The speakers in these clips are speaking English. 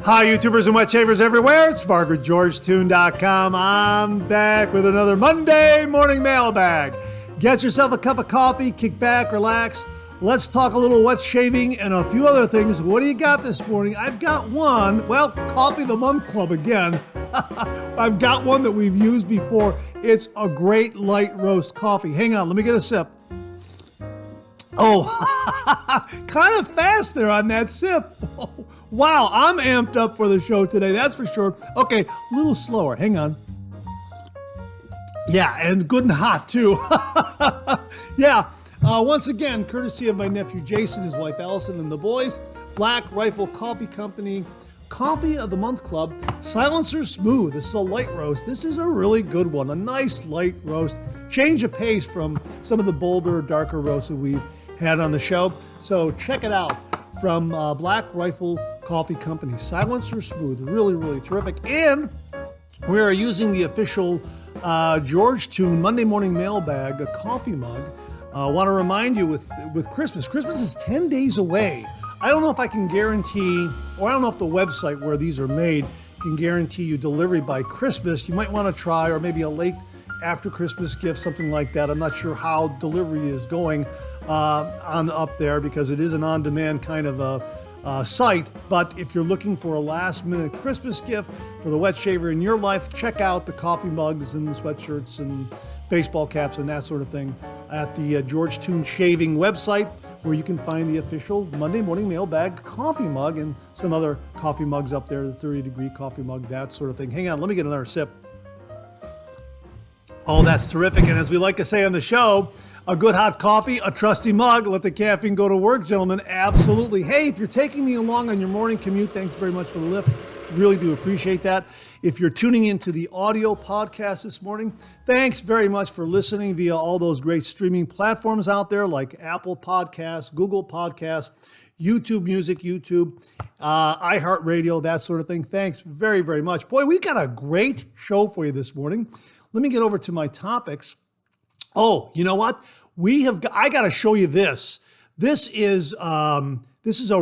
Hi, YouTubers and wet shavers everywhere. It's MargaretGeorgeTune.com. I'm back with another Monday morning mailbag. Get yourself a cup of coffee, kick back, relax. Let's talk a little wet shaving and a few other things. What do you got this morning? I've got one, Coffee of the Month Club again. I've got one that we've used before. It's a great light roast coffee. Hang on, let me get a sip. Oh, kind of fast there on that sip. Wow, I'm amped up for the show today, that's for sure. Okay, a little slower, hang on. Yeah, and good and hot too. Once again, courtesy of my nephew Jason, his wife Allison, and the boys, Black Rifle Coffee Company, Coffee of the Month Club, Silencer Smooth. This is a light roast. This is a really good one, a nice light roast. Change of pace from some of the bolder, darker roasts that we've had on the show. So check it out from Black Rifle Coffee Company, Silencer Smooth. Really, really terrific. And we are using the official George Tune Monday Morning Mailbag, a coffee mug. I want to remind you with Christmas is 10 days away. I don't know if I can guarantee, or I don't know if the website where these are made can guarantee you delivery by Christmas. You might want to try, or maybe a late after Christmas gift, something like that. I'm not sure how delivery is going on up there because it is an on-demand kind of a site. But if you're looking for a last-minute Christmas gift for the wet shaver in your life, check out the coffee mugs and the sweatshirts and baseball caps and that sort of thing at the George Tune Shaving website, where you can find the official Monday Morning Mailbag coffee mug and some other coffee mugs up there, the 30-degree coffee mug, that sort of thing. Hang on, let me get another sip. Oh, that's terrific. And as we like to say on the show, a good hot coffee, a trusty mug. Let the caffeine go to work, gentlemen. Absolutely. Hey, if you're taking me along on your morning commute, thanks very much for the lift. Really do appreciate that. If you're tuning into the audio podcast this morning, thanks very much for listening via all those great streaming platforms out there like Apple Podcasts, Google Podcasts, YouTube Music, iHeartRadio, that sort of thing. Thanks very, very much. Boy, we've got a great show for you this morning. Let me get over to my topics. Oh, you know what? I got to show you this. This is a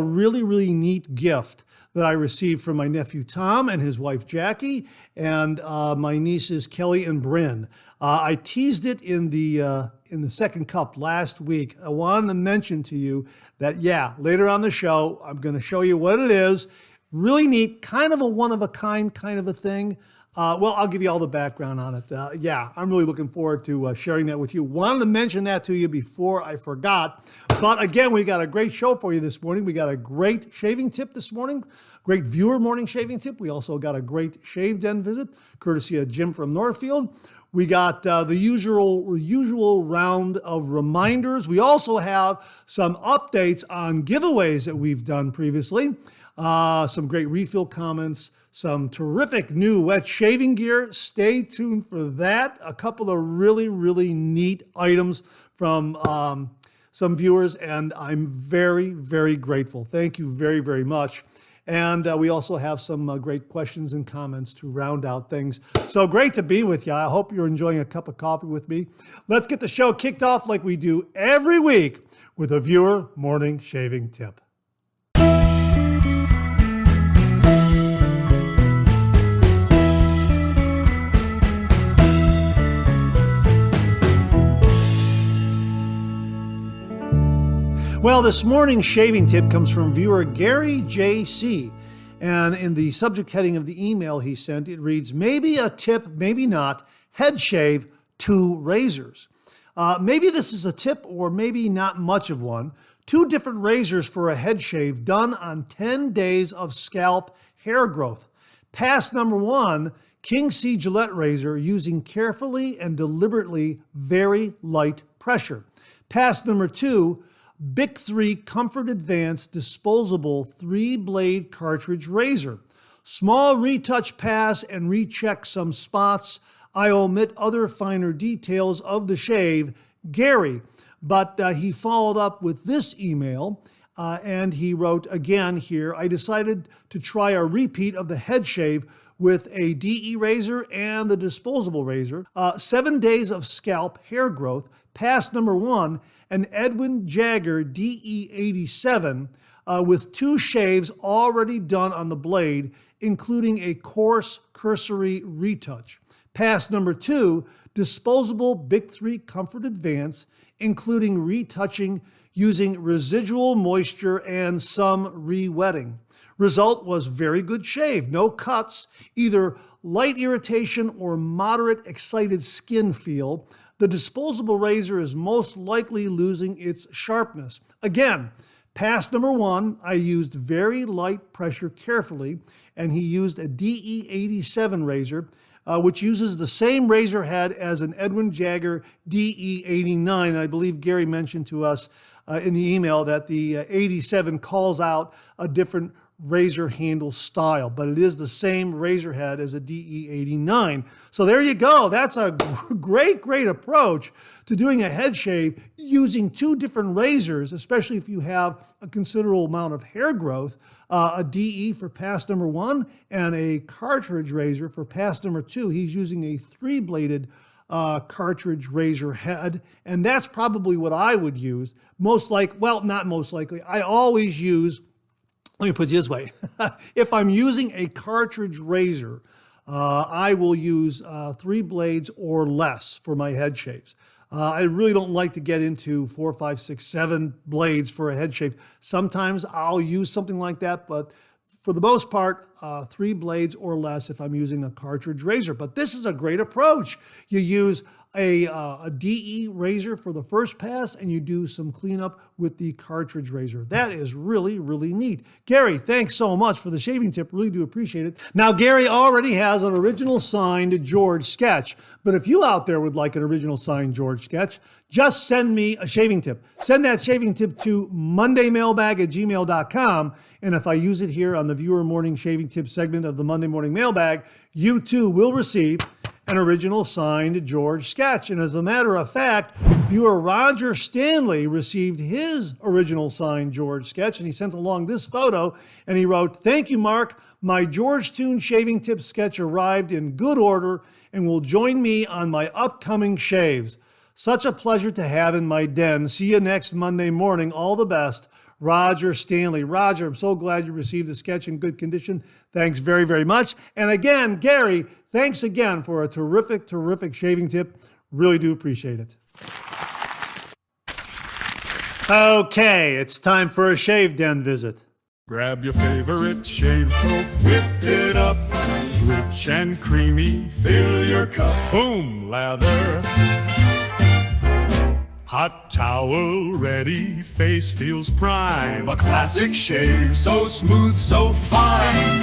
really, really neat gift that I received from my nephew Tom and his wife Jackie and my nieces Kelly and Bryn. I teased it in the second cup last week. I wanted to mention to you that, later on the show, I'm going to show you what it is. Really neat, kind of a one-of-a-kind kind of a thing. I'll give you all the background on it. I'm really looking forward to sharing that with you. Wanted to mention that to you before I forgot. But again, we got a great show for you this morning. We got a great shaving tip this morning, great viewer morning shaving tip. We also got a great shave den visit, courtesy of Jim from Northfield. We got the usual round of reminders. We also have some updates on giveaways that we've done previously. Some great refill comments, some terrific new wet shaving gear. Stay tuned for that. A couple of really, really neat items from some viewers, and I'm very, very grateful. Thank you very, very much. And we also have some great questions and comments to round out things. So great to be with you. I hope you're enjoying a cup of coffee with me. Let's get the show kicked off like we do every week with a viewer morning shaving tip. Well, this morning's shaving tip comes from viewer Gary JC. And in the subject heading of the email he sent, it reads, maybe a tip, maybe not, head shave, 2 razors. Maybe this is a tip or maybe not much of one. 2 different razors for a head shave done on 10 days of scalp hair growth. Pass number 1, King C Gillette razor using carefully and deliberately very light pressure. Pass number 2, Bic 3 Comfort Advanced disposable 3-blade cartridge razor. Small retouch pass and recheck some spots. I omit other finer details of the shave. Gary. But he followed up with this email and he wrote again here, I decided to try a repeat of the head shave with a DE razor and the disposable razor. 7 days of scalp hair growth. Pass number 1, an Edwin Jagger DE87 with 2 shaves already done on the blade, including a coarse cursory retouch. Pass number 2, disposable Bic 3 Comfort Advance, including retouching using residual moisture and some re-wetting. Result was very good shave, no cuts, either light irritation or moderate excited skin feel. The disposable razor is most likely losing its sharpness. Again, pass number 1, I used very light pressure carefully, and he used a DE87 razor, which uses the same razor head as an Edwin Jagger DE89. I believe Gary mentioned to us in the email that the 87 calls out a different razor handle style, but it is the same razor head as a DE89. So there you go. That's a great approach to doing a head shave using 2 different razors, especially if you have a considerable amount of hair growth, a DE for pass number 1 and a cartridge razor for pass number 2. He's using a 3-bladed cartridge razor head, and that's probably what I would use. Not most likely. I always use, let me put it this way. If I'm using a cartridge razor, I will use 3 blades or less for my head shaves. I really don't like to get into 4, 5, 6, 7 blades for a head shave. Sometimes I'll use something like that, but for the most part, 3 blades or less if I'm using a cartridge razor. But this is a great approach. You use a DE razor for the first pass, and you do some cleanup with the cartridge razor. That is really neat. Gary, thanks so much for the shaving tip. Really do appreciate it. Now, Gary already has an original signed George sketch, but if you out there would like an original signed George sketch, just send me a shaving tip. Send that shaving tip to mondaymailbag@gmail.com, and if I use it here on the Viewer Morning Shaving Tip segment of the Monday Morning Mailbag, you too will receive an original signed George sketch. And as a matter of fact, viewer Roger Stanley received his original signed George sketch, and he sent along this photo, and he wrote, "Thank you, Mark. My George Toon shaving tip sketch arrived in good order and will join me on my upcoming shaves. Such a pleasure to have in my den. See you next Monday morning. All the best, Roger Stanley." Roger, I'm so glad you received the sketch in good condition. Thanks very much. And again, Gary, thanks again for a terrific shaving tip. Really do appreciate it. Okay, it's time for a shave den visit. Grab your favorite shave soap, whip it up, rich and creamy, fill your cup. Boom, lather. Hot towel ready, face feels prime. A classic shave, so smooth, so fine.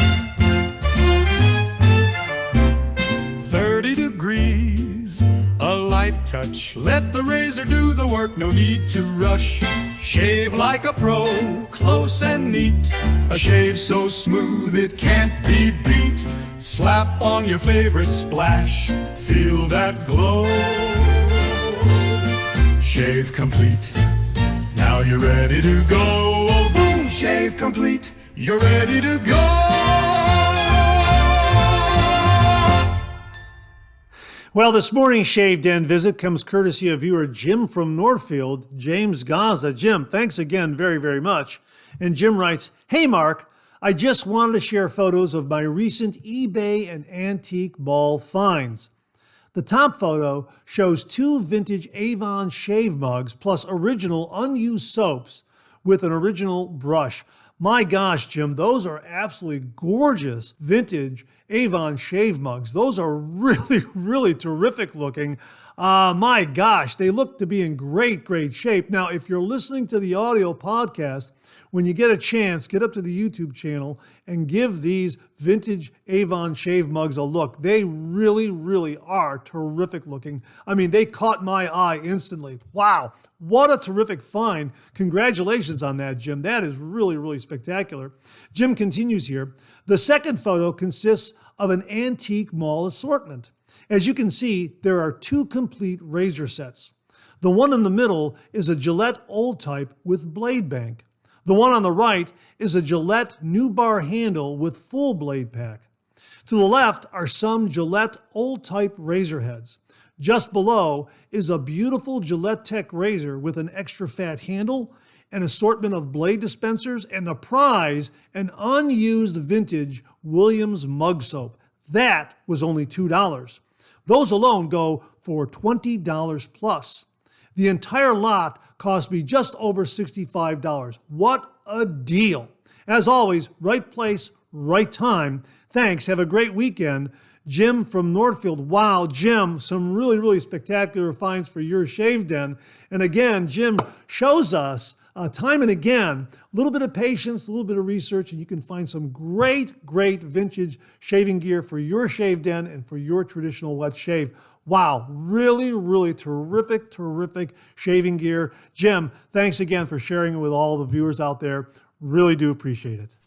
30 degrees, a light touch. Let the razor do the work, no need to rush. Shave like a pro, close and neat. A shave so smooth it can't be beat. Slap on your favorite splash, feel that glow. Shave complete, now you're ready to go. Oh, boom, shave complete, you're ready to go. Well, this morning's Shave Den visit comes courtesy of viewer Jim from Northfield, James Gaza. Jim, thanks again very much. And Jim writes, "Hey Mark, I just wanted to share photos of my recent eBay and antique ball finds. The top photo shows 2 vintage Avon shave mugs plus original unused soaps with an original brush. My gosh, Jim, those are absolutely gorgeous vintage Avon shave mugs. Those are really terrific looking. My gosh, they look to be in great shape. Now, if you're listening to the audio podcast, when you get a chance, get up to the YouTube channel and give these vintage Avon shave mugs a look. They really are terrific looking. I mean, they caught my eye instantly. Wow, what a terrific find. Congratulations on that, Jim. That is really spectacular. Jim continues here. The second photo consists of an antique mall assortment. As you can see, there are 2 complete razor sets. The one in the middle is a Gillette Old Type with blade bank. The one on the right is a Gillette New Bar handle with full blade pack. To the left are some Gillette Old Type razor heads. Just below is a beautiful Gillette Tech razor with an extra fat handle an assortment of blade dispensers, and the prize, an unused vintage Williams mug soap. That was only $2. Those alone go for $20 plus. The entire lot cost me just over $65. What a deal. As always, right place, right time. Thanks. Have a great weekend. Jim from Northfield. Wow, Jim, some really, really spectacular finds for your shave den. And again, Jim shows us time and again, a little bit of patience, a little bit of research, and you can find some great, great vintage shaving gear for your shave den and for your traditional wet shave. Wow, really, really terrific, terrific shaving gear. Jim, thanks again for sharing it with all the viewers out there. Really do appreciate it.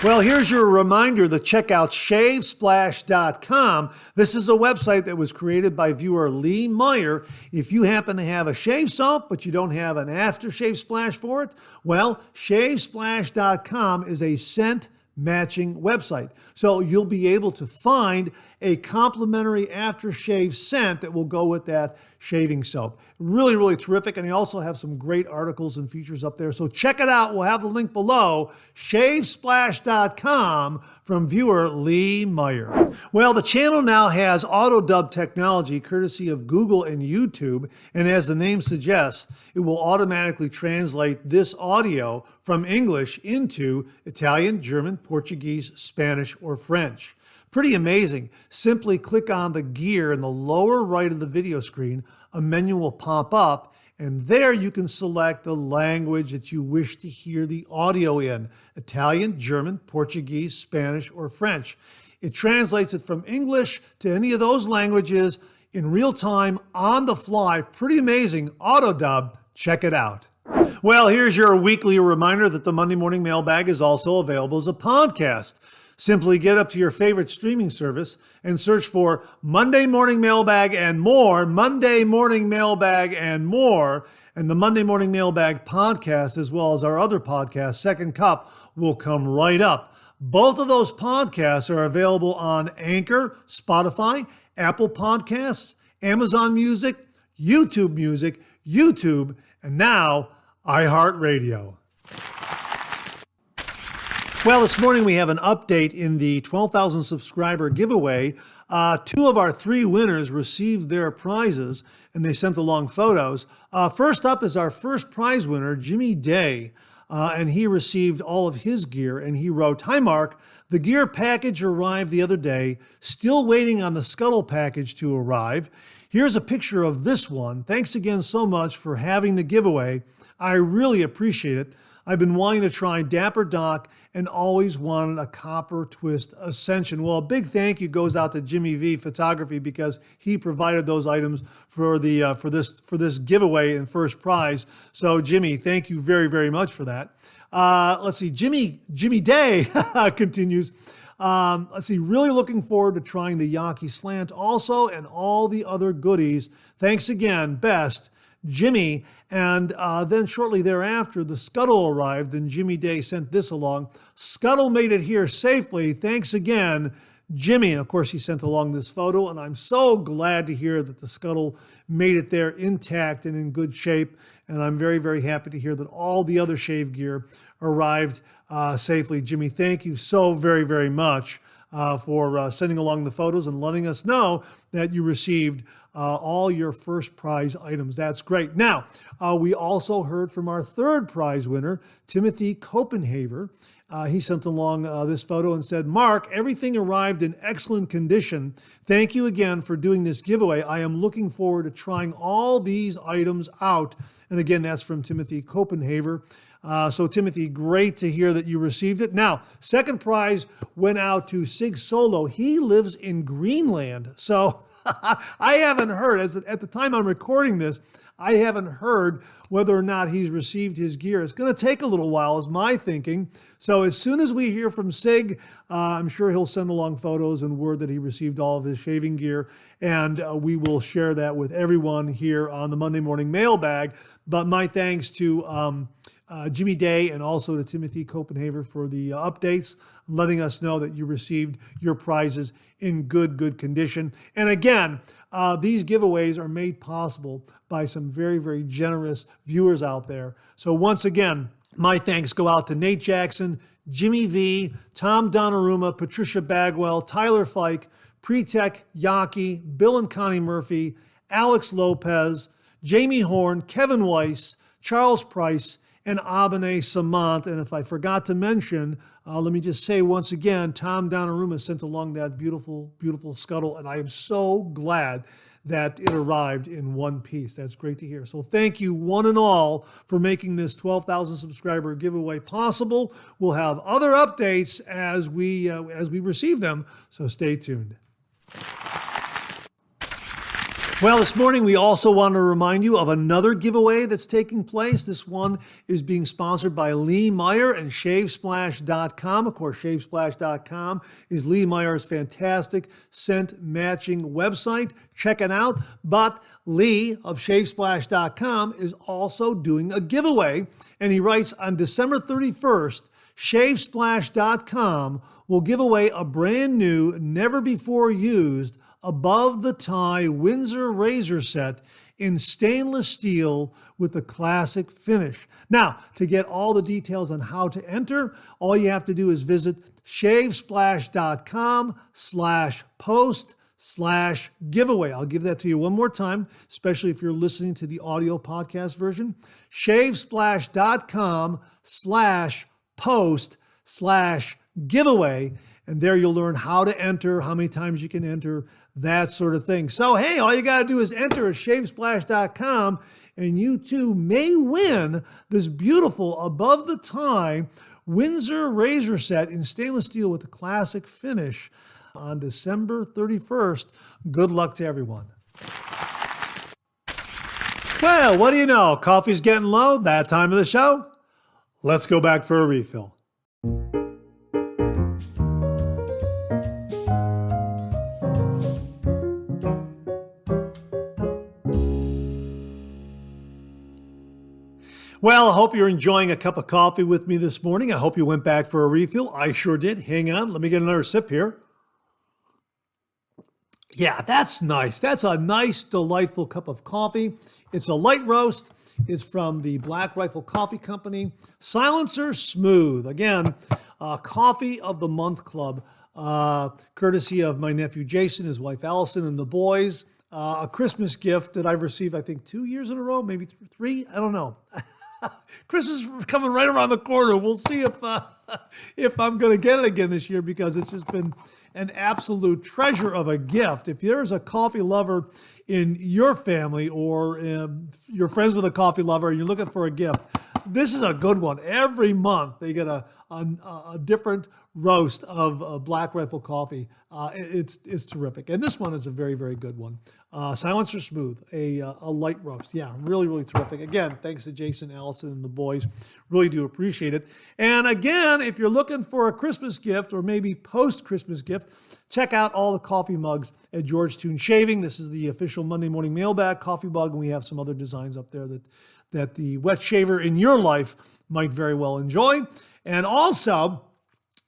Well, here's your reminder to check out shavesplash.com. This is a website that was created by viewer Lee Meyer. If you happen to have a shave soap, but you don't have an aftershave splash for it, well, shavesplash.com is a scent matching website. So you'll be able to find a complimentary aftershave scent that will go with that shaving soap. Really, really terrific. And they also have some great articles and features up there. So check it out. We'll have the link below, shavesplash.com from viewer Lee Meyer. Well, the channel now has auto dub technology courtesy of Google and YouTube. And as the name suggests, it will automatically translate this audio from English into Italian, German, Portuguese, Spanish, or French. Pretty amazing. Simply click on the gear in the lower right of the video screen. A menu will pop up, and there you can select the language that you wish to hear the audio in: Italian, German, Portuguese, Spanish, or French. It translates it from English to any of those languages in real time, on the fly. Pretty amazing. Auto dub. Check it out. Well, here's your weekly reminder that the Monday Morning Mailbag is also available as a podcast. Simply get up to your favorite streaming service and search for Monday Morning Mailbag and more, Monday Morning Mailbag and more, and the Monday Morning Mailbag podcast, as well as our other podcast, Second Cup, will come right up. Both of those podcasts are available on Anchor, Spotify, Apple Podcasts, Amazon Music, YouTube, and now iHeartRadio. Well, this morning we have an update in the 12,000 subscriber giveaway. 2 of our 3 winners received their prizes, and they sent along photos. First up is our first prize winner, Jimmy Day, and he received all of his gear, and he wrote, "Hi, Mark. The gear package arrived the other day. Still waiting on the Scuttle package to arrive. Here's a picture of this one. Thanks again so much for having the giveaway. I really appreciate it. I've been wanting to try Dapper Doc and always wanted a copper twist Ascension." Well, a big thank you goes out to Jimmy V Photography because he provided those items for the for this giveaway and first prize. So Jimmy, thank you very, very much for that. Let's see, Jimmy Day continues. Let's see, really looking forward to trying the Yaki Slant also and all the other goodies. Thanks again. Best, Jimmy. And then shortly thereafter, the Scuttle arrived, and Jimmy Day sent this along. "Scuttle made it here safely. Thanks again, Jimmy." And of course, he sent along this photo, and I'm so glad to hear that the Scuttle made it there intact and in good shape. And I'm very, very happy to hear that all the other shave gear arrived safely. Jimmy, thank you so very, very much for sending along the photos and letting us know that you received all your first prize items. That's great. Now, we also heard from our third prize winner, Timothy Copenhaver. He sent along this photo and said, "Mark, everything arrived in excellent condition. Thank you again for doing this giveaway. I am looking forward to trying all these items out." And again, that's from Timothy Copenhaver. So Timothy, great to hear that you received it. Now, second prize went out to Sig Solo. He lives in Greenland. So I haven't heard, at the time I'm recording this, I haven't heard whether or not he's received his gear. It's going to take a little while, is my thinking. So as soon as we hear from Sig, I'm sure he'll send along photos and word that he received all of his shaving gear. And we will share that with everyone here on the Monday Morning Mailbag. But my thanks to Jimmy Day and also to Timothy Copenhaver for the updates, letting us know that you received your prizes in good condition. And again, these giveaways are made possible by some very, very generous viewers out there. So once again, my thanks go out to Nate Jackson, Jimmy V, Tom Donnarumma, Patricia Bagwell, Tyler Fike, Pretek Yaki, Bill and Connie Murphy, Alex Lopez, Jamie Horn, Kevin Weiss, Charles Price, and Abene Samant. And if I forgot to mention, let me just say once again, Tom Donnarumma sent along that beautiful, beautiful scuttle, and I am so glad that it arrived in one piece. That's great to hear. So thank you one and all for making this 12,000 subscriber giveaway possible. We'll have other updates as we receive them, so stay tuned. Well, this morning we also want to remind you of another giveaway that's taking place. This one is being sponsored by Lee Meyer and Shavesplash.com. Of course, Shavesplash.com is Lee Meyer's fantastic scent matching website. Check it out. But Lee of Shavesplash.com is also doing a giveaway. And he writes, on December 31st, Shavesplash.com will give away a brand new, never before used above the tie Windsor razor set in stainless steel with a classic finish. Now, to get all the details on how to enter, all you have to do is visit shavesplash.com/post/giveaway. I'll give that to you one more time, especially if you're listening to the audio podcast version. Shavesplash.com/post/giveaway. And there you'll learn how to enter, how many times you can enter, that sort of thing. So, hey, all you got to do is enter at shavesplash.com, and you too may win this beautiful above the tie Windsor razor set in stainless steel with a classic finish on December 31st. Good luck to everyone. Well, what do you know? Coffee's getting low. That time of the show. Let's go back for a refill. Well, I hope you're enjoying a cup of coffee with me this morning. I hope you went back for a refill. I sure did. Hang on. Let me get another sip here. Yeah, that's nice. That's a nice, delightful cup of coffee. It's a light roast. It's from the Black Rifle Coffee Company. Silencer Smooth. Again, Coffee of the Month Club, courtesy of my nephew Jason, his wife Allison, and the boys. A Christmas gift that I've received, I think, 2 years in a row, maybe three. I don't know. Christmas is coming right around the corner. We'll see if I'm going to get it again this year, because it's just been an absolute treasure of a gift. If there's a coffee lover in your family, or you're friends with a coffee lover and you're looking for a gift, this is a good one. Every month they get a different roast of Black Rifle coffee. It's terrific. And this one is a very, very good one. Silencer Smooth, a light roast. Yeah, really, really terrific. Again, thanks to Jason, Allison, and the boys. Really do appreciate it. And again, if you're looking for a Christmas gift, or maybe post-Christmas gift, check out all the coffee mugs at George Toon Shaving. This is the official Monday Morning Mailbag coffee mug, and we have some other designs up there that the wet shaver in your life might very well enjoy. And also,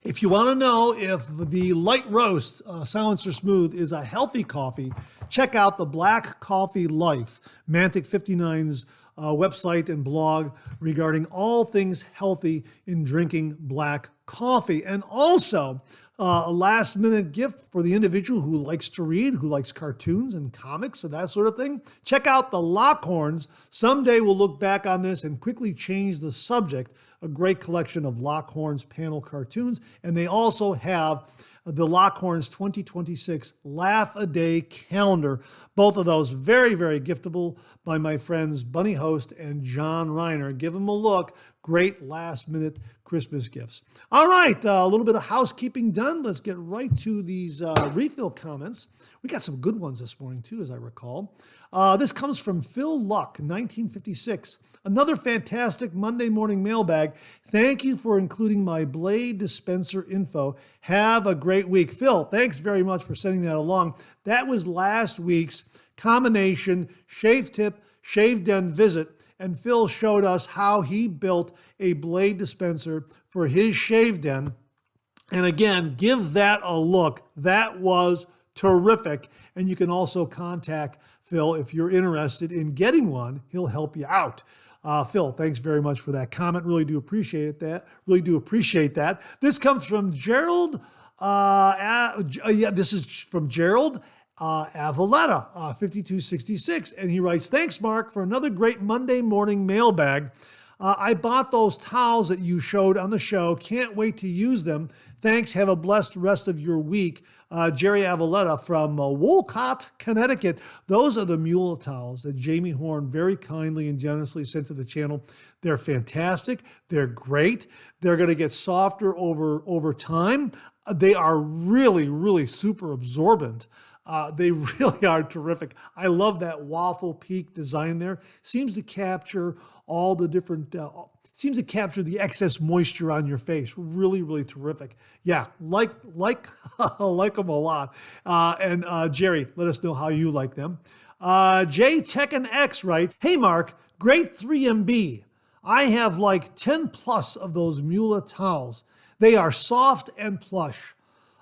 if you want to know if the light roast Silencer Smooth is a healthy coffee, check out the Black Coffee Life, Mantic 59's website and blog regarding all things healthy in drinking black coffee. And also, a last-minute gift for the individual who likes to read, who likes cartoons and comics and that sort of thing. Check out the Lockhorns. Someday we'll look back on this and quickly change the subject. A great collection of Lockhorns panel cartoons. And they also have the Lockhorns 2026 Laugh-A-Day calendar. Both of those very, very giftable by my friends Bunny Host and John Reiner. Give them a look. Great last-minute Christmas gifts. All right, a little bit of housekeeping done. Let's get right to these refill comments. We got some good ones this morning, too, as I recall. This comes from Phil Luck, 1956. Another fantastic Monday morning mailbag. Thank you for including my blade dispenser info. Have a great week. Phil, thanks very much for sending that along. That was last week's combination shave tip, shave den visit and Phil showed us how he built a blade dispenser for his shave den. And again, give that a look. That was terrific. And you can also contact Phil if you're interested in getting one. He'll help you out. Phil, thanks very much for that comment. Really do appreciate that. Really do appreciate that. This comes from Gerald. This is from Gerald Avaletta, 5266. And he writes, thanks, Mark, for another great Monday morning mailbag. I bought those towels that you showed on the show. Can't wait to use them. Thanks. Have a blessed rest of your week. Jerry Avaletta from Wolcott, Connecticut. Those are the mule towels that Jamie Horn very kindly and generously sent to the channel. They're fantastic. They're great. They're going to get softer over time. They are really, really super absorbent. They really are terrific. I love that waffle peak design there. Seems to capture all the different, seems to capture the excess moisture on your face. Really, really terrific. Yeah, like them a lot. And Jerry, let us know how you like them. J Tekken X writes, hey Mark, great 3MB. I have like 10 plus of those Mula towels. They are soft and plush.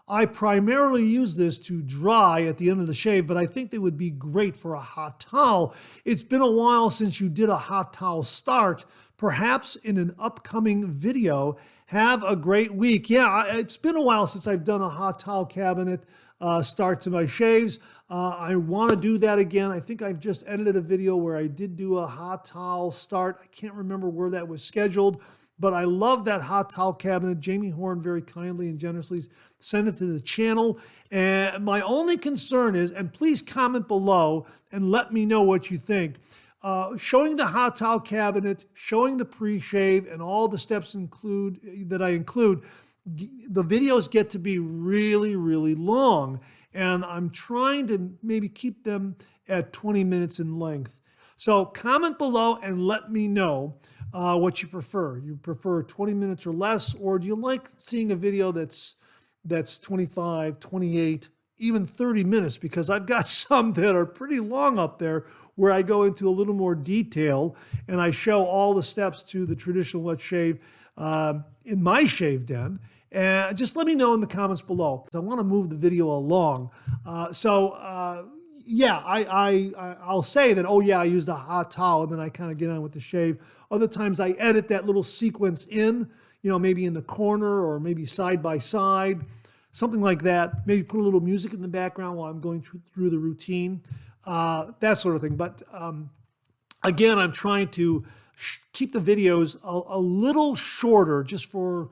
I primarily use this to dry at the end of the shave, but I think they would be great for a hot towel. It's been a while since you did a hot towel start, perhaps in an upcoming video. Have a great week. Yeah, it's been a while since I've done a hot towel cabinet start to my shaves. I want to do that again. I think I've just edited a video where I did do a hot towel start. I can't remember where that was scheduled, but I love that hot towel cabinet. Jamie Horn very kindly and generously sent it to the channel. And my only concern is, and please comment below and let me know what you think, showing the hot towel cabinet, showing the pre-shave and all the steps that I include, the videos get to be really, really long. And I'm trying to maybe keep them at 20 minutes in length. So comment below and let me know what you prefer. You prefer 20 minutes or less, or do you like seeing a video that's 25, 28, even 30 minutes? Because I've got some that are pretty long up there where I go into a little more detail and I show all the steps to the traditional wet shave in my shave den. And just let me know in the comments below. I want to move the video along. Yeah, I'll say that, oh yeah, I used a hot towel, and then I kind of get on with the shave. Other times I edit that little sequence in, maybe in the corner or maybe side by side, something like that. Maybe put a little music in the background while I'm going through the routine, that sort of thing. But again, I'm trying to keep the videos a little shorter just for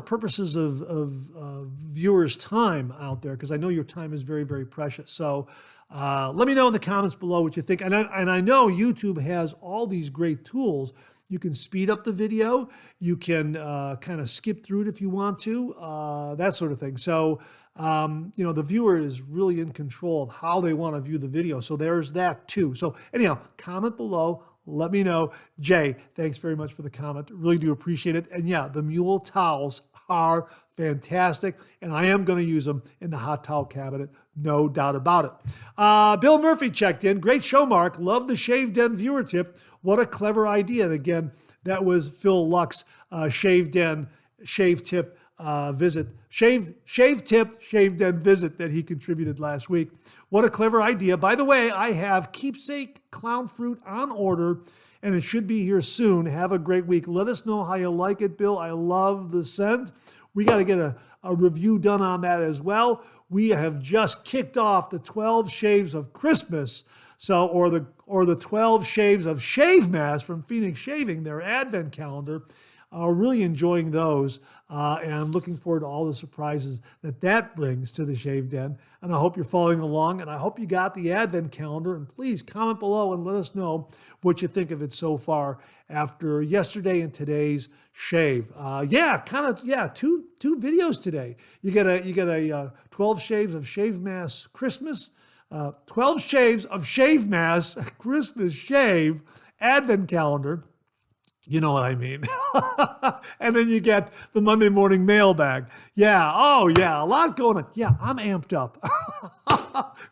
purposes of viewers' time out there, because I know your time is very, very precious. So let me know in the comments below what you think. And I know YouTube has all these great tools. You can speed up the video. You can kind of skip through it if you want to, that sort of thing. So, the viewer is really in control of how they want to view the video. So there's that too. So anyhow, comment below. Let me know. Jay, thanks very much for the comment. Really do appreciate it. And yeah, the mule towels are fantastic, and I am going to use them in the hot towel cabinet, no doubt about it. Bill Murphy checked in. Great show, Mark. Love the shave den viewer tip. What a clever idea. And again, that was Phil Luck's shave den, shave tip visit, shave den visit that he contributed last week. What a clever idea. By the way, I have keepsake clown fruit on order, and it should be here soon. Have a great week. Let us know how you like it, Bill. I love the scent. We got to get a review done on that as well. We have just kicked off the 12 shaves of Christmas. Or the 12 shaves of Shave Mass from Phoenix Shaving, their advent calendar. Really enjoying those and looking forward to all the surprises that brings to the Shave Den. And I hope you're following along, and I hope you got the advent calendar. And please comment below and let us know what you think of it so far after yesterday and today's shave. Two videos today. You get a 12 shaves of Shave Mass Christmas, 12 shaves of Shave Mass Christmas shave advent calendar. You know what I mean. And then you get the Monday morning mailbag. Yeah. Oh, yeah. A lot going on. Yeah, I'm amped up.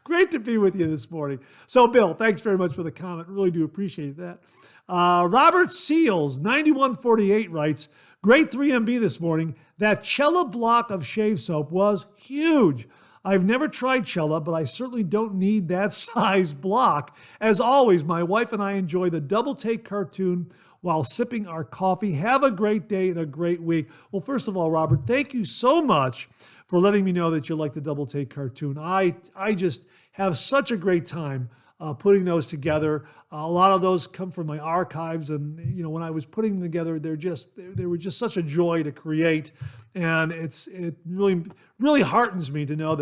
Great to be with you this morning. So, Bill, thanks very much for the comment. Really do appreciate that. Robert Seals, 9148, writes, great 3MB this morning. That Cella block of shave soap was huge. I've never tried Cella, but I certainly don't need that size block. As always, my wife and I enjoy the Double Take cartoon while sipping our coffee. Have a great day and a great week. Well, first of all, Robert, thank you so much for letting me know that you like the Double Take cartoon. I just have such a great time putting those together. A lot of those come from my archives, and when I was putting them together, they were just such a joy to create, and it really heartens me to know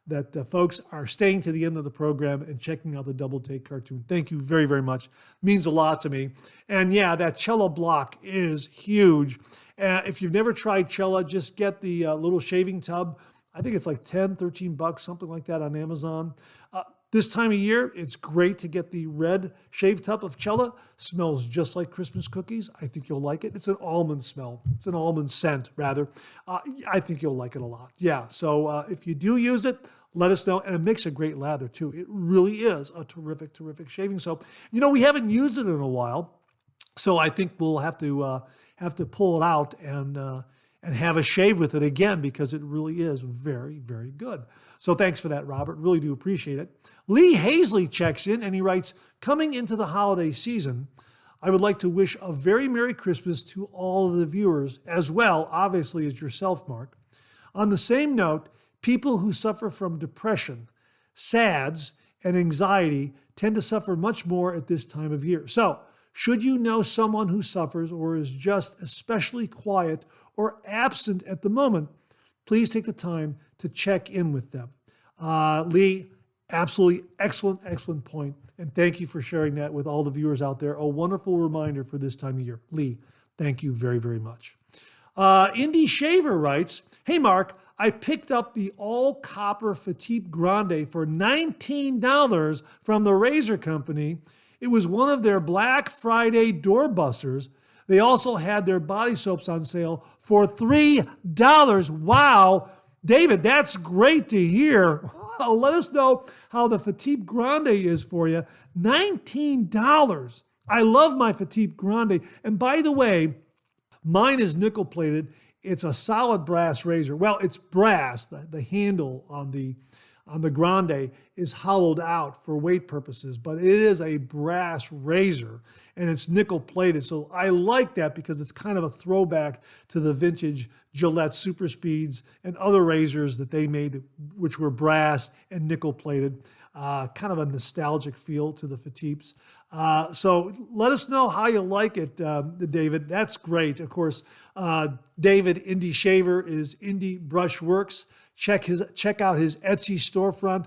that folks are staying to the end of the program and checking out the Double Take cartoon. Thank you very, very much. Means a lot to me. And yeah, that Cella block is huge. If you've never tried Cella, just get the little shaving tub. I think it's like $10, $13, something like that on Amazon. This time of year, it's great to get the red shave tub of Cella. Smells just like Christmas cookies. I think you'll like it. It's an almond smell. It's an almond scent, rather. I think you'll like it a lot. Yeah, so if you do use it, let us know. And it makes a great lather, too. It really is a terrific, terrific shaving soap. We haven't used it in a while, so I think we'll have to pull it out and have a shave with it again, because it really is very, very good. So thanks for that, Robert. Really do appreciate it. Lee Hazley checks in and he writes, coming into the holiday season, I would like to wish a very Merry Christmas to all of the viewers, as well, obviously, as yourself, Mark. On the same note, people who suffer from depression, SADS, and anxiety tend to suffer much more at this time of year. So, should you know someone who suffers or is just especially quiet or absent at the moment, please take the time to check in with them. Lee, absolutely excellent point. And thank you for sharing that with all the viewers out there. A wonderful reminder for this time of year. Lee, thank you very, very much. Indy Shaver writes, hey, Mark, I picked up the all-copper Fatip Grande for $19 from the Razor Company. It was one of their Black Friday doorbusters. They also had their body soaps on sale for $3. Wow. David, that's great to hear. Let us know how the Fatip Grande is for you. $19. I love my Fatip Grande. And by the way, mine is nickel plated. It's a solid brass razor. Well, it's brass. The handle on the Grande is hollowed out for weight purposes, but it is a brass razor and it's nickel plated. So I like that because it's kind of a throwback to the vintage Gillette Super Speeds and other razors that they made, which were brass and nickel plated. Kind of a nostalgic feel to the Fatips. So let us know how you like it, David. That's great. Of course, David, Indy Shaver, is Indy Brush Works. Check out his Etsy storefront.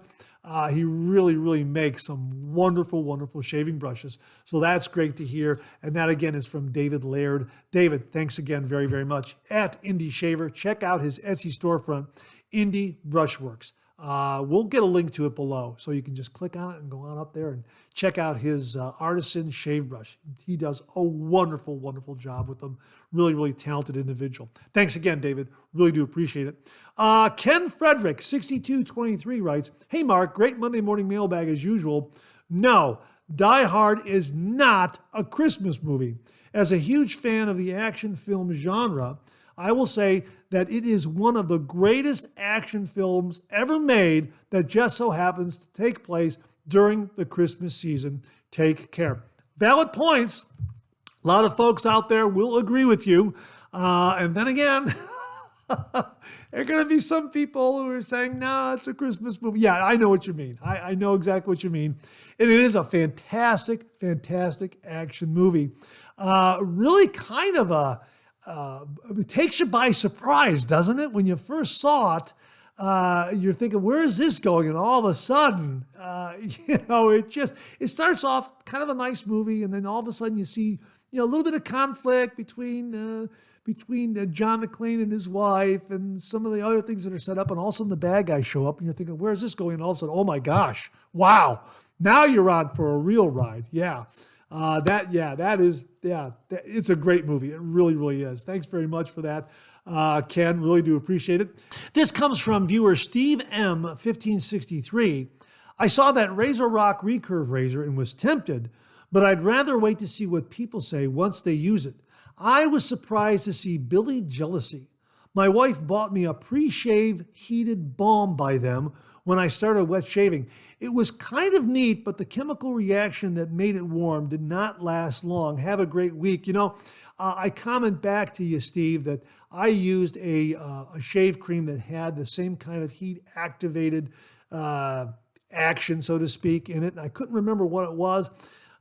He really makes some wonderful shaving brushes. So that's great to hear. And that again is from David Laird. David, thanks again very much. At Indy Shaver, check out his Etsy storefront, Indy Brush Works. We'll get a link to it below, so you can just click on it and go on up there and check out his artisan shave brush. He does a wonderful job with them. Really talented individual. Thanks again, David. Really do appreciate it. Ken Frederick, 6223, writes, hey, Mark, great Monday morning mailbag as usual. No, Die Hard is not a Christmas movie. As a huge fan of the action film genre, I will say that it is one of the greatest action films ever made that just so happens to take place during the Christmas season. Take care. Valid points. A lot of folks out there will agree with you. And then again, there are going to be some people who are saying, no, it's a Christmas movie. Yeah, I know what you mean. I know exactly what you mean. And it is a fantastic action movie. Really kind of it takes you by surprise, doesn't it? When you first saw it, you're thinking, where is this going? And all of a sudden, it starts off kind of a nice movie. And then all of a sudden you see, a little bit of conflict between John McClane and his wife and some of the other things that are set up. And all of a sudden the bad guys show up and you're thinking, where is this going? And all of a sudden, oh my gosh, wow. Now you're on for a real ride. Yeah. It's a great movie. It really, really is. Thanks very much for that, Ken. Really do appreciate it. This comes from viewer Steve M. 1563. I saw that Razor Rock recurve razor and was tempted, but I'd rather wait to see what people say once they use it. I was surprised to see Billy Jealousy. My wife bought me a pre-shave heated balm by them when I started wet shaving. It was kind of neat, but the chemical reaction that made it warm did not last long. Have a great week. I comment back to you, Steve, that I used a shave cream that had the same kind of heat activated action, so to speak, in it. And I couldn't remember what it was.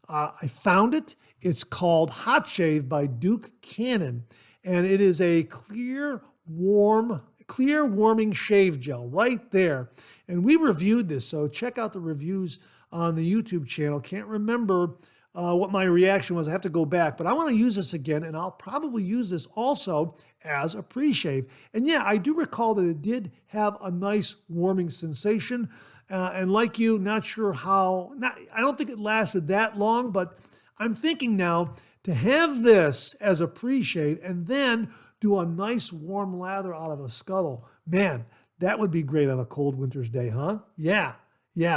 I found it. It's called Hot Shave by Duke Cannon. And it is a clear warming shave gel right there. And we reviewed this, so check out the reviews on the YouTube channel. Can't remember what my reaction was. I have to go back, but I want to use this again, and I'll probably use this also as a pre-shave. And yeah, I do recall that it did have a nice warming sensation. And like you, not sure how, I don't think it lasted that long, but I'm thinking now to have this as a pre-shave and then do a nice warm lather out of a scuttle. Man, that would be great on a cold winter's day, huh? Yeah.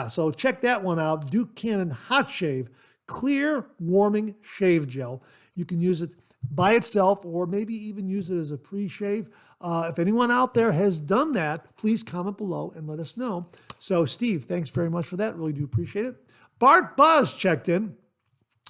So check that one out. Duke Cannon Hot Shave, clear warming shave gel. You can use it by itself or maybe even use it as a pre-shave. If anyone out there has done that, please comment below and let us know. So Steve, thanks very much for that. Really do appreciate it. Bart Buzz checked in.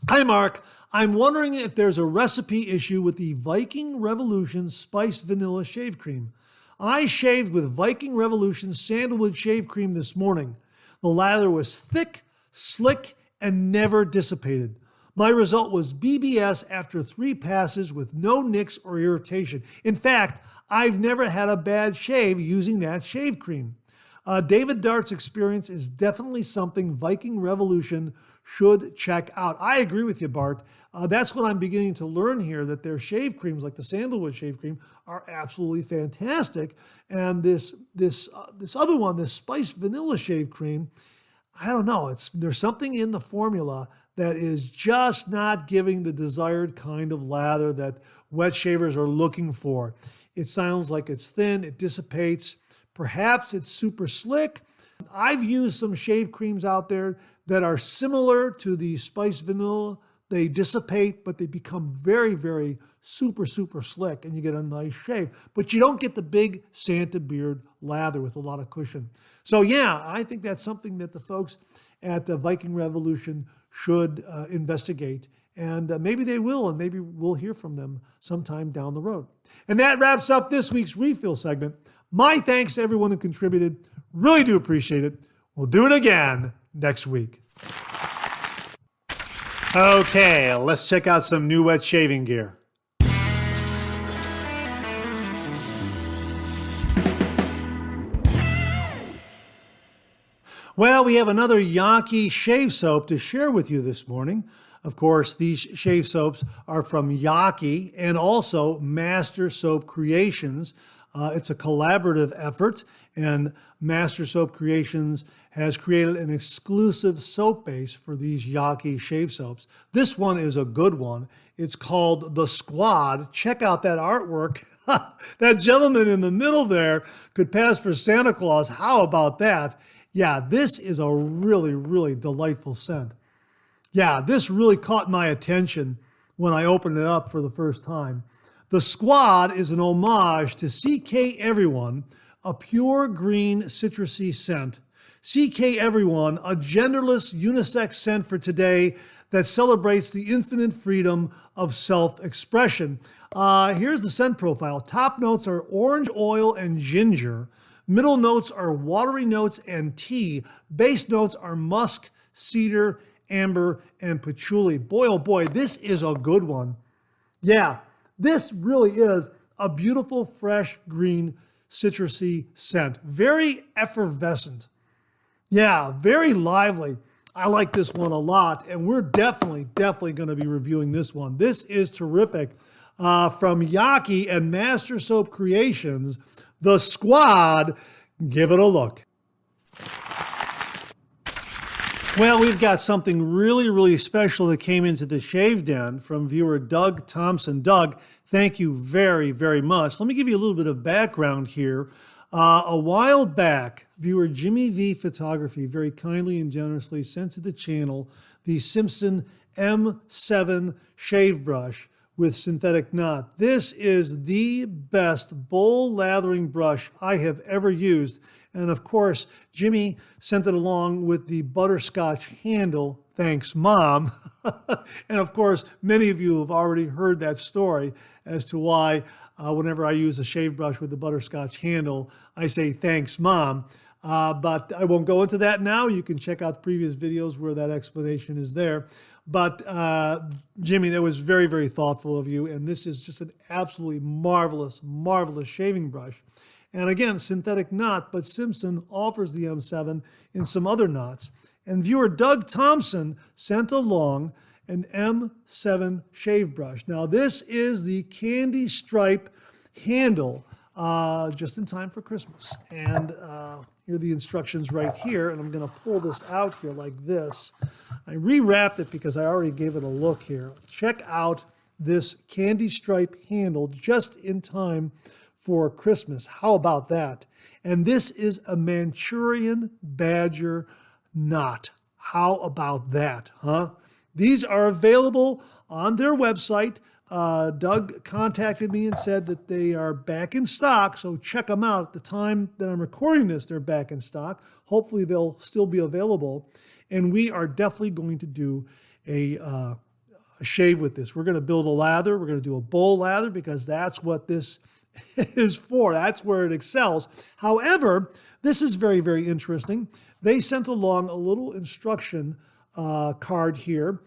Hi, Mark. I'm wondering if there's a recipe issue with the Viking Revolution Spiced Vanilla Shave Cream. I shaved with Viking Revolution Sandalwood Shave Cream this morning. The lather was thick, slick, and never dissipated. My result was BBS after 3 passes with no nicks or irritation. In fact, I've never had a bad shave using that shave cream. David Dart's experience is definitely something Viking Revolution should check out. I agree with you, Bart. That's what I'm beginning to learn here, that their shave creams, like the Sandalwood shave cream, are absolutely fantastic. And this other one, this spiced vanilla shave cream, I don't know. There's something in the formula that is just not giving the desired kind of lather that wet shavers are looking for. It sounds like it's thin, it dissipates. Perhaps it's super slick. I've used some shave creams out there that are similar to the spiced vanilla. They dissipate, but they become very, very super slick, and you get a nice shave. But you don't get the big Santa beard lather with a lot of cushion. So yeah, I think that's something that the folks at Viking Revolution should investigate. And maybe they will, and maybe we'll hear from them sometime down the road. And that wraps up this week's refill segment. My thanks to everyone who contributed. Really do appreciate it. We'll do it again next week. Okay, let's check out some new wet shaving gear. Well, we have another Yaki shave soap to share with you this morning. Of course, these shave soaps are from Yaki and also Master Soap Creations. It's a collaborative effort, and Master Soap Creations has created an exclusive soap base for these Yaki shave soaps. This one is a good one. It's called The Squad. Check out that artwork. That gentleman in the middle there could pass for Santa Claus. How about that? Yeah, this is a really, really delightful scent. Yeah, this really caught my attention when I opened it up for the first time. The Squad is an homage to CK Everyone, a pure green citrusy scent. CK Everyone, a genderless unisex scent for today that celebrates the infinite freedom of self-expression. Here's the scent profile. Top notes are orange oil and ginger. Middle notes are watery notes and tea. Base notes are musk, cedar, amber, and patchouli. Boy, oh boy, this is a good one. Yeah, this really is a beautiful, fresh, green, citrusy scent. Very effervescent. Yeah, very lively. I like this one a lot, and we're definitely going to be reviewing this one. This is terrific. From Yaki and Master Soap Creations, The Squad. Give it a look. Well, we've got something really, really special that came into the Shave Den from viewer Doug Thompson. Doug, thank you very, very much. Let me give you a little bit of background here. A while back, viewer Jimmy V Photography very kindly and generously sent to the channel the Simpson M7 shave brush with synthetic knot. This is the best bowl lathering brush I have ever used. And of course, Jimmy sent it along with the butterscotch handle. Thanks, Mom. And of course, many of you have already heard that story as to why whenever I use a shave brush with the butterscotch handle, I say, thanks, Mom. But I won't go into that now. You can check out previous videos where that explanation is there. But Jimmy, that was very, very thoughtful of you. And this is just an absolutely marvelous, marvelous shaving brush. And again, synthetic knot, but Simpson offers the M7 in some other knots. And viewer Doug Thompson sent along an M7 shave brush. Now, this is the candy stripe handle, just in time for Christmas. And here are the instructions right here. And I'm going to pull this out here like this. I rewrapped it because I already gave it a look here. Check out this candy stripe handle just in time for Christmas. How about that? And this is a Manchurian Badger knot. How about that, huh? These are available on their website. Doug contacted me and said that they are back in stock, so check them out. At the time that I'm recording this, they're back in stock. Hopefully they'll still be available. And we are definitely going to do a shave with this. We're going to build a lather. We're going to do a bowl lather because that's what this is for. That's where it excels. However, this is very, very interesting. They sent along a little instruction card here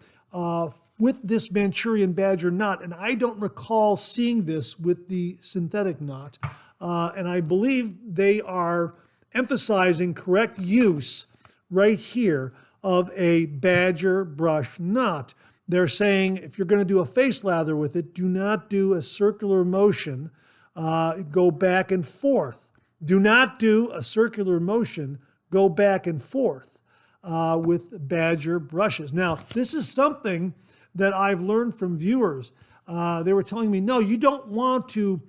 with this Manchurian Badger knot, and I don't recall seeing this with the synthetic knot. And I believe they are emphasizing correct use right here of a Badger brush knot. They're saying if you're going to do a face lather with it, do not do a circular motion. Go back and forth. Do not do a circular motion. Go back and forth with Badger brushes. Now, this is something that I've learned from viewers. They were telling me, no, you don't want to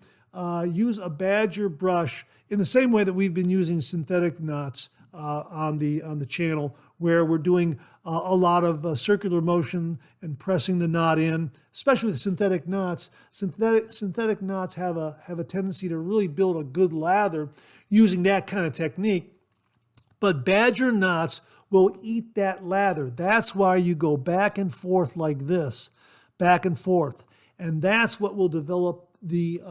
use a Badger brush in the same way that we've been using synthetic knots on the channel, where we're doing a lot of circular motion and pressing the knot in, especially with synthetic knots. Synthetic knots have a tendency to really build a good lather using that kind of technique. But Badger knots will eat that lather. That's why you go back and forth like this, back and forth. And that's what will develop the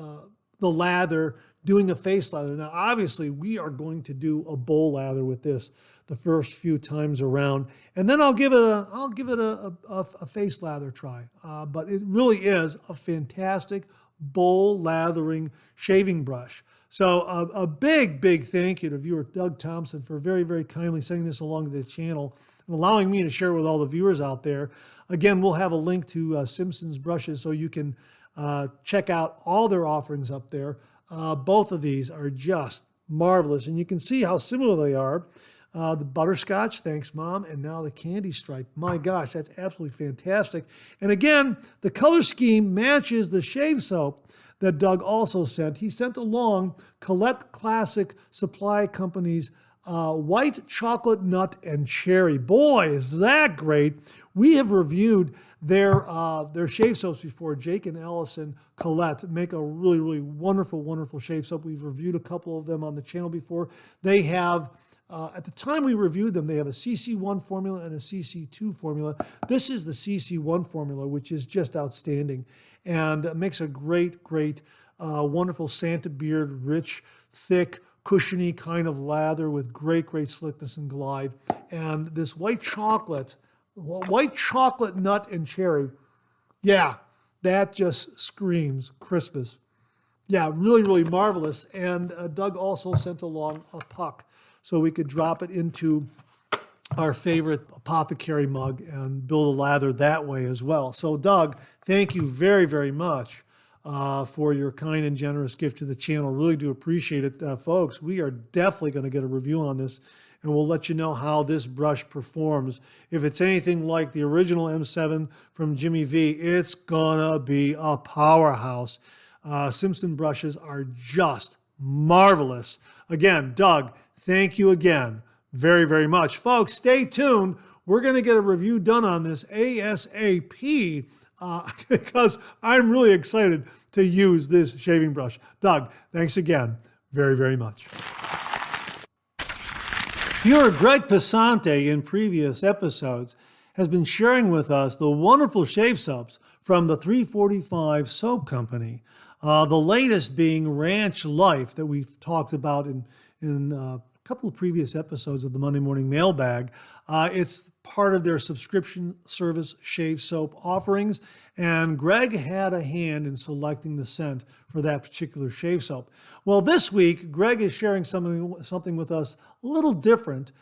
lather doing a face lather. Now, obviously, we are going to do a bowl lather with this the first few times around, and then I'll give it a face lather try. But it really is a fantastic bowl lathering shaving brush. So a big, big thank you to viewer Doug Thompson for very, very kindly sending this along to the channel and allowing me to share with all the viewers out there. Again, we'll have a link to Simpson's brushes so you can check out all their offerings up there. Both of these are just marvelous, and you can see how similar they are. The butterscotch, thanks, Mom, and now the candy stripe. My gosh, that's absolutely fantastic. And again, the color scheme matches the shave soap that Doug also sent. He sent along Colette Classic Supply Company's White Chocolate Nut and Cherry. Boy, is that great. We have reviewed their shave soaps before. Jake and Allison Colette make a really, really wonderful, wonderful shave soap. We've reviewed a couple of them on the channel before. They have, at the time we reviewed them, they have a CC1 formula and a CC2 formula. This is the CC1 formula, which is just outstanding and makes a great, great, wonderful Santa beard, rich, thick, cushiony kind of lather with great, great slickness and glide. And this white chocolate nut and cherry, yeah, that just screams Christmas. Yeah, really, really marvelous. And Doug also sent along a puck so we could drop it into our favorite apothecary mug and build a lather that way as well. So Doug, thank you very, very much for your kind and generous gift to the channel. Really do appreciate it, folks. We are definitely going to get a review on this, and we'll let you know how this brush performs. If it's anything like the original M7 from Jimmy V, it's gonna be a powerhouse. Simpson brushes are just marvelous. Again, Doug, thank you again very, very much. Folks, stay tuned. We're going to get a review done on this ASAP because I'm really excited to use this shaving brush. Doug, thanks again very, very much. Viewer Greg Pesante in previous episodes has been sharing with us the wonderful shave soaps from the 345 Soap Company. The latest being Ranch Life that we've talked about in a couple of previous episodes of the Monday Morning Mailbag. It's part of their subscription service shave soap offerings, and Greg had a hand in selecting the scent for that particular shave soap. Well, this week, Greg is sharing something with us a little different.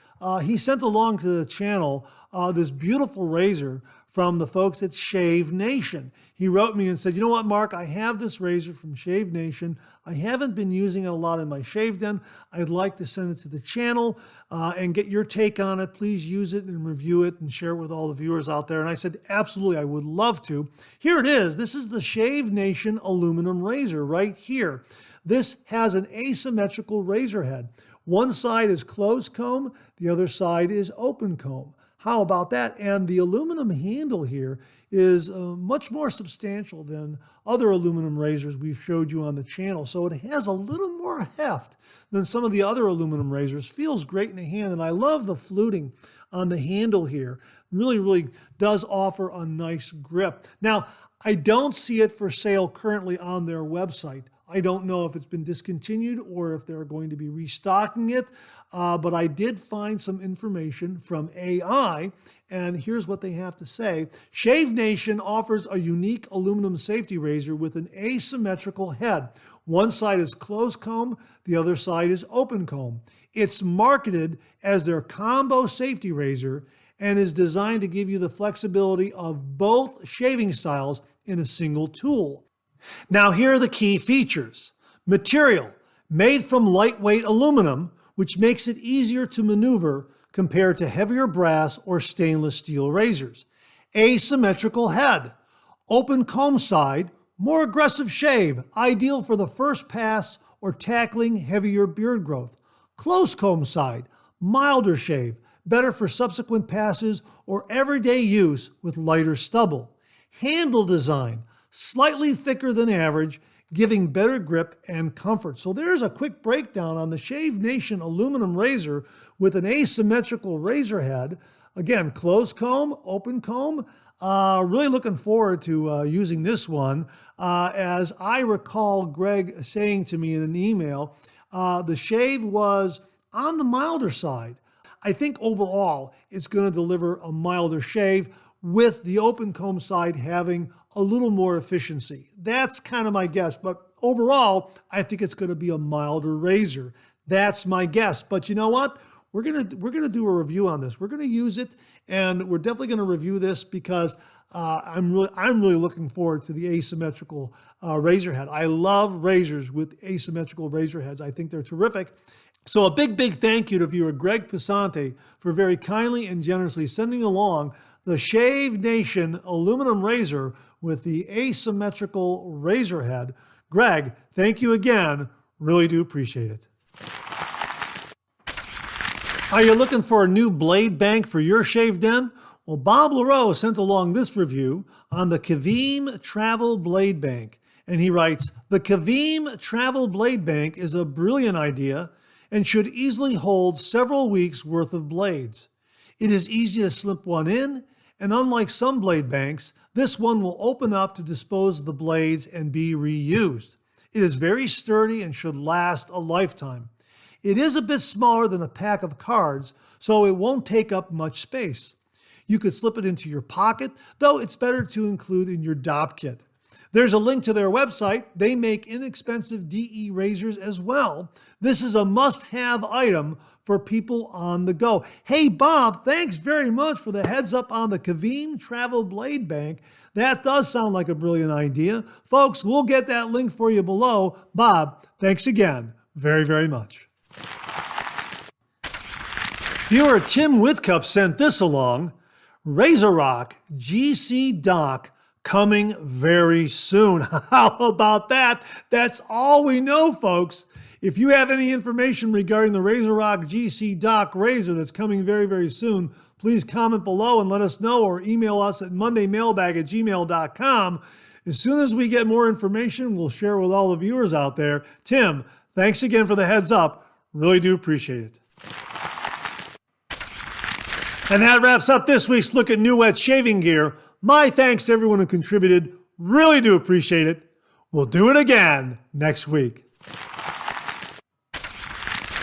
He sent along to the channel this beautiful razor from the folks at Shave Nation. He wrote me and said, you know what, Mark, I have this razor from Shave Nation. I haven't been using it a lot in my shave den. I'd like to send it to the channel and get your take on it. Please use it and review it and share it with all the viewers out there. And I said, absolutely, I would love to. Here it is. This is the Shave Nation aluminum razor right here. This has an asymmetrical razor head. One side is closed comb, the other side is open comb. How about that? And the aluminum handle here is much more substantial than other aluminum razors we've showed you on the channel. So it has a little more heft than some of the other aluminum razors. Feels great in the hand, and I love the fluting on the handle here. Really, really does offer a nice grip. Now, I don't see it for sale currently on their website. I don't know if it's been discontinued or if they're going to be restocking it, but I did find some information from AI, and here's what they have to say. Shave Nation offers a unique aluminum safety razor with an asymmetrical head. One side is closed comb, the other side is open comb. It's marketed as their combo safety razor and is designed to give you the flexibility of both shaving styles in a single tool. Now, here are the key features. Material, made from lightweight aluminum, which makes it easier to maneuver compared to heavier brass or stainless steel razors. Asymmetrical head, open comb side, more aggressive shave, ideal for the first pass or tackling heavier beard growth. Close comb side, milder shave, better for subsequent passes or everyday use with lighter stubble. Handle design, slightly thicker than average, giving better grip and comfort. So there's a quick breakdown on the Shave Nation aluminum razor with an asymmetrical razor head. Again, closed comb, open comb. Really looking forward to using this one. As I recall Greg saying to me in an email, the shave was on the milder side. I think overall it's going to deliver a milder shave with the open comb side having a little more efficiency. That's kind of my guess, but overall, I think it's going to be a milder razor. That's my guess. But you know what? We're gonna do a review on this. We're gonna use it, and we're definitely gonna review this because I'm really looking forward to the asymmetrical razor head. I love razors with asymmetrical razor heads. I think they're terrific. So a big thank you to viewer Greg Pesante for very kindly and generously sending along the Shave Nation aluminum razor with the asymmetrical razor head. Greg, thank you again. Really do appreciate it. Are you looking for a new blade bank for your shave den? Well, Bob LaRoe sent along this review on the Kavim Travel Blade Bank. And he writes, the Kavim Travel Blade Bank is a brilliant idea and should easily hold several weeks worth of blades. It is easy to slip one in, and unlike some blade banks, this one will open up to dispose of the blades and be reused. It is very sturdy and should last a lifetime. It is a bit smaller than a pack of cards, so it won't take up much space. You could slip it into your pocket, though it's better to include in your DOP kit. There's a link to their website. They make inexpensive DE razors as well. This is a must-have item for people on the go. Hey, Bob, thanks very much for the heads up on the Kavim Travel Blade Bank. That does sound like a brilliant idea. Folks, we'll get that link for you below. Bob, thanks again very, very much. Viewer Tim Whitcup sent this along. Razor Rock GC Dock coming very soon. How about that? That's all we know, folks. If you have any information regarding the Razor Rock GC Dock razor that's coming very, very soon, please comment below and let us know, or email us at mondaymailbag@gmail.com. As soon as we get more information, we'll share with all the viewers out there. Tim, thanks again for the heads up. Really do appreciate it. And that wraps up this week's look at New Wet shaving gear. My thanks to everyone who contributed. Really do appreciate it. We'll do it again next week.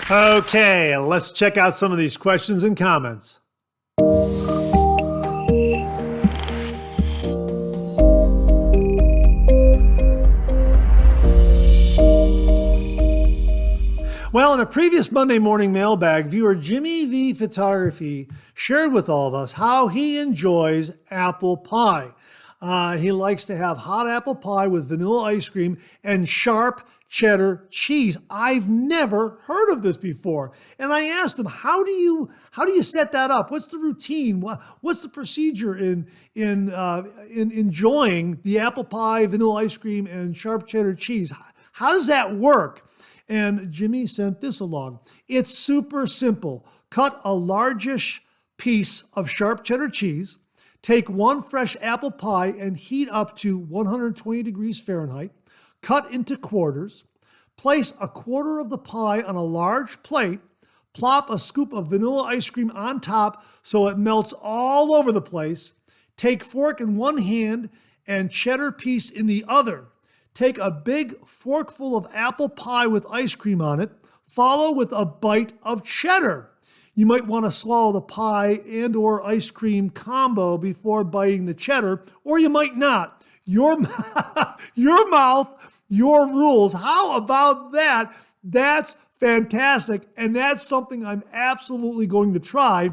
Okay, let's check out some of these questions and comments. Well, in a previous Monday morning mailbag, viewer Jimmy V Photography shared with all of us how he enjoys apple pie. He likes to have hot apple pie with vanilla ice cream and sharp cheddar cheese. I've never heard of this before. And I asked him, how do you set that up? What's the routine? What's the procedure in enjoying the apple pie, vanilla ice cream, and sharp cheddar cheese? How does that work? And Jimmy sent this along. It's super simple. Cut a largish piece of sharp cheddar cheese, take one fresh apple pie and heat up to 120 degrees Fahrenheit, cut into quarters, place a quarter of the pie on a large plate, plop a scoop of vanilla ice cream on top so it melts all over the place, take fork in one hand and cheddar piece in the other. Take a big forkful of apple pie with ice cream on it, follow with a bite of cheddar. You might want to swallow the pie and or ice cream combo before biting the cheddar, or you might not. Your mouth, your rules. How about that? That's fantastic, and that's something I'm absolutely going to try.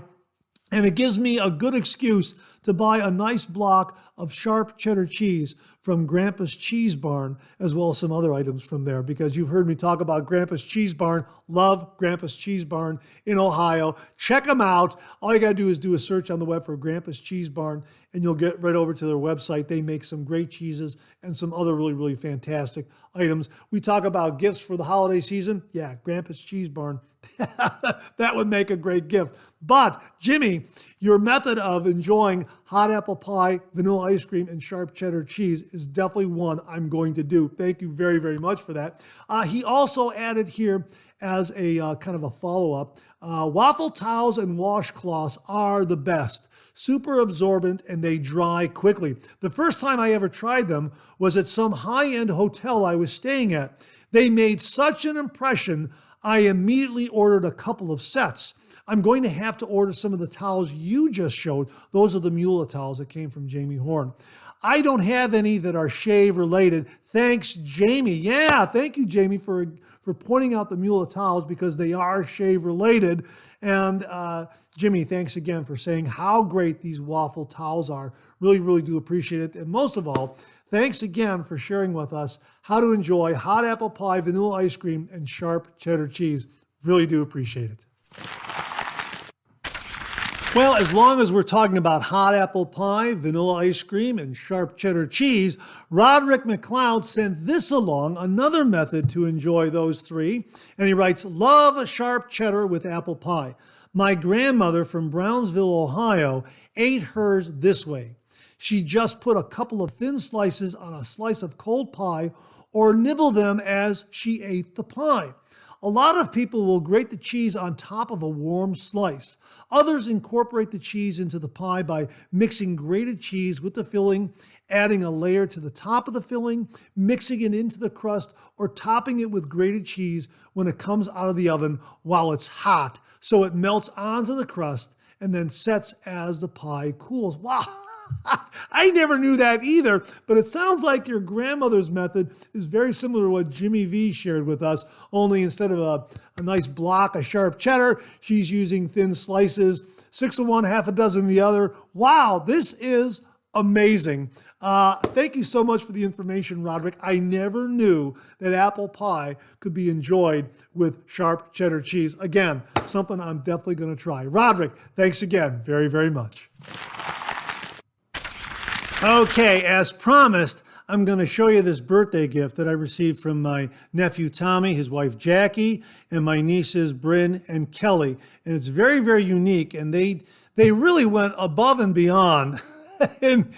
And it gives me a good excuse to buy a nice block of sharp cheddar cheese from Grandpa's Cheese Barn, as well as some other items from there, because you've heard me talk about Grandpa's Cheese Barn. Love Grandpa's Cheese Barn in Ohio. Check them out. All you got to do is do a search on the web for Grandpa's Cheese Barn, and you'll get right over to their website. They make some great cheeses and some other really, really fantastic items. We talk about gifts for the holiday season. Yeah, Grandpa's Cheese Barn. That would make a great gift. But, Jimmy, your method of enjoying hot apple pie, vanilla ice cream, and sharp cheddar cheese is definitely one I'm going to do. Thank you very, very much for that. He also added here as a kind of a follow-up, waffle towels and washcloths are the best. Super absorbent and they dry quickly. The first time I ever tried them was at some high-end hotel I was staying at. They made such an impression, I immediately ordered a couple of sets. I'm going to have to order some of the towels you just showed. Those are the Mueller towels that came from Jamie Horn. I don't have any that are shave related. Thanks, Jamie. Yeah, thank you, Jamie, for pointing out the Mueller towels because they are shave related. And Jimmy, thanks again for saying how great these waffle towels are. Really, really do appreciate it. And most of all, thanks again for sharing with us how to enjoy hot apple pie, vanilla ice cream, and sharp cheddar cheese. Really do appreciate it. Well, as long as we're talking about hot apple pie, vanilla ice cream, and sharp cheddar cheese, Roderick McLeod sent this along, another method to enjoy those three. And he writes, love a sharp cheddar with apple pie. My grandmother from Brownsville, Ohio, ate hers this way. She just put a couple of thin slices on a slice of cold pie or nibble them as she ate the pie. A lot of people will grate the cheese on top of a warm slice. Others incorporate the cheese into the pie by mixing grated cheese with the filling, adding a layer to the top of the filling, mixing it into the crust, or topping it with grated cheese when it comes out of the oven while it's hot so it melts onto the crust and then sets as the pie cools. Wow. I never knew that either, but it sounds like your grandmother's method is very similar to what Jimmy V shared with us, only instead of a nice block of sharp cheddar, she's using thin slices, 6 of one, half a dozen of the other. Wow, this is amazing. Thank you so much for the information, Roderick. I never knew that apple pie could be enjoyed with sharp cheddar cheese. Again, something I'm definitely going to try. Roderick, thanks again very, very much. Okay, as promised, I'm going to show you this birthday gift that I received from my nephew Tommy, his wife Jackie, and my nieces Bryn and Kelly. And it's very, very unique, and they really went above and beyond in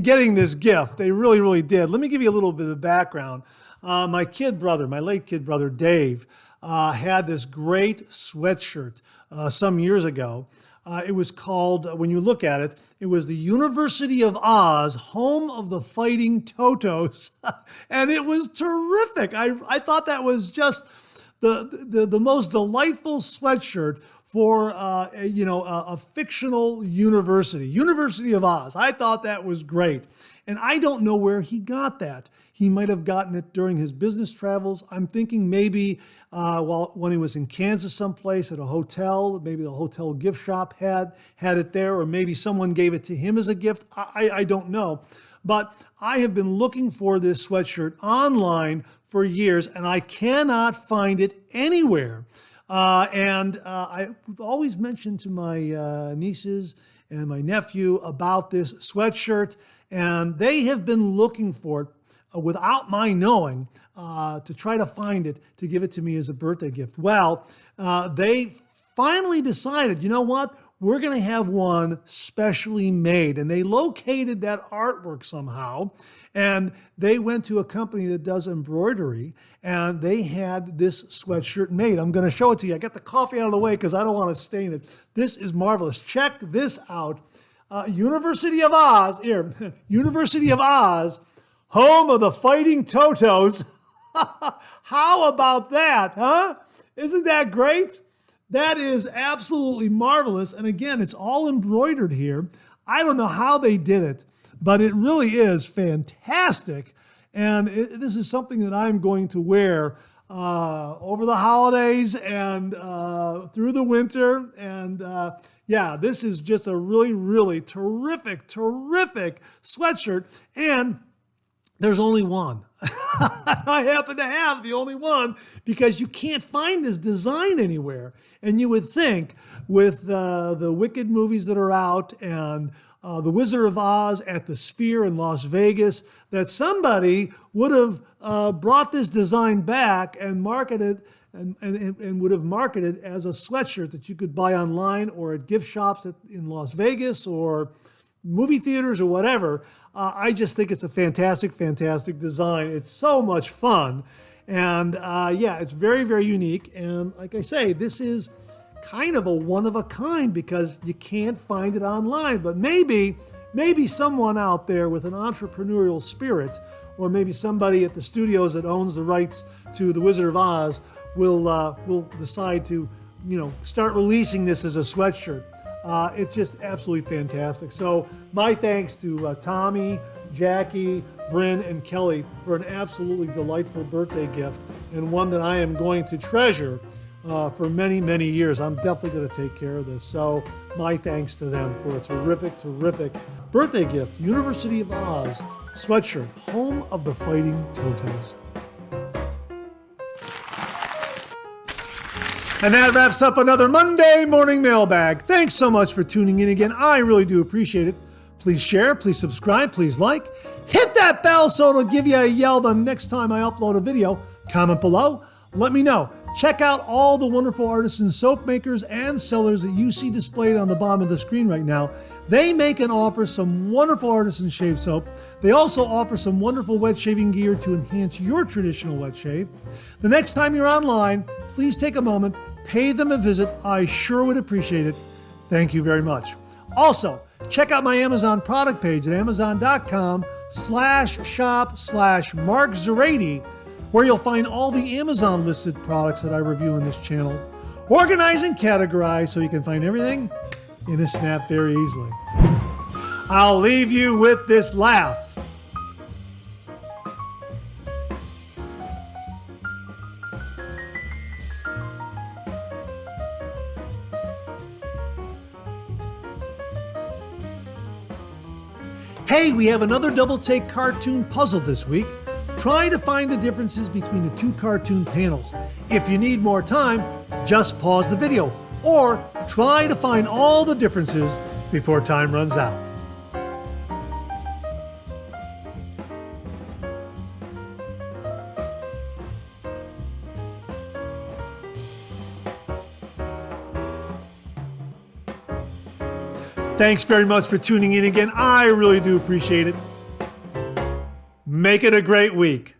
getting this gift. They really, really did. Let me give you a little bit of background. My late kid brother Dave, had this great sweatshirt some years ago. It was called, when you look at it, it was the University of Oz, home of the Fighting Totos. And it was terrific. I thought that was just the most delightful sweatshirt for a fictional university, University of Oz. I thought that was great. And I don't know where he got that. He might have gotten it during his business travels. I'm thinking maybe when he was in Kansas someplace at a hotel, maybe the hotel gift shop had it there, or maybe someone gave it to him as a gift. I don't know. But I have been looking for this sweatshirt online for years, and I cannot find it anywhere. I always mentioned to my nieces and my nephew about this sweatshirt, and they have been looking for it without my knowing to try to find it to give it to me as a birthday gift. Well, they finally decided, you know what? We're going to have one specially made. And they located that artwork somehow. And they went to a company that does embroidery. And they had this sweatshirt made. I'm going to show it to you. I got the coffee out of the way because I don't want to stain it. This is marvelous. Check this out. University of Oz. Here, University of Oz, home of the Fighting Totos. How about that, huh? Isn't that great? That is absolutely marvelous. And again, it's all embroidered here. I don't know how they did it, but it really is fantastic. And this is something that I'm going to wear over the holidays and through the winter. And yeah, this is just a really, really terrific sweatshirt. And there's only one. I happen to have the only one because you can't find this design anywhere. And you would think with the Wicked movies that are out and the Wizard of Oz at the Sphere in Las Vegas, that somebody would have brought this design back and marketed and would have marketed as a sweatshirt that you could buy online or at gift shops in Las Vegas or movie theaters or whatever. I just think it's a fantastic design. It's so much fun. And yeah, it's very, very unique. And like I say, this is kind of a one of a kind because you can't find it online. But maybe someone out there with an entrepreneurial spirit, or maybe somebody at the studios that owns the rights to The Wizard of Oz will decide to, start releasing this as a sweatshirt. It's just absolutely fantastic. So my thanks to Tommy, Jackie, Bryn, and Kelly for an absolutely delightful birthday gift, and one that I am going to treasure for many, many years. I'm definitely going to take care of this. So my thanks to them for a terrific birthday gift. University of Oz sweatshirt, home of the Fighting Totos. And that wraps up another Monday morning mailbag. Thanks so much for tuning in again. I really do appreciate it. Please share, please subscribe, please like. Hit that bell so it'll give you a yell the next time I upload a video. Comment below. Let me know. Check out all the wonderful artisan soap makers and sellers that you see displayed on the bottom of the screen right now. They make and offer some wonderful artisan shave soap. They also offer some wonderful wet shaving gear to enhance your traditional wet shave. The next time you're online, please take a moment, pay them a visit. I sure would appreciate it. Thank you very much. Also, check out my Amazon product page at amazon.com/shop/Mark Zarady, where you'll find all the Amazon listed products that I review in this channel. Organize and categorize so you can find everything in a snap very easily. I'll leave you with this laugh. Hey, we have another double take cartoon puzzle this week. Try to find the differences between the two cartoon panels. If you need more time, just pause the video or try to find all the differences before time runs out. Thanks very much for tuning in again. I really do appreciate it. Make it a great week.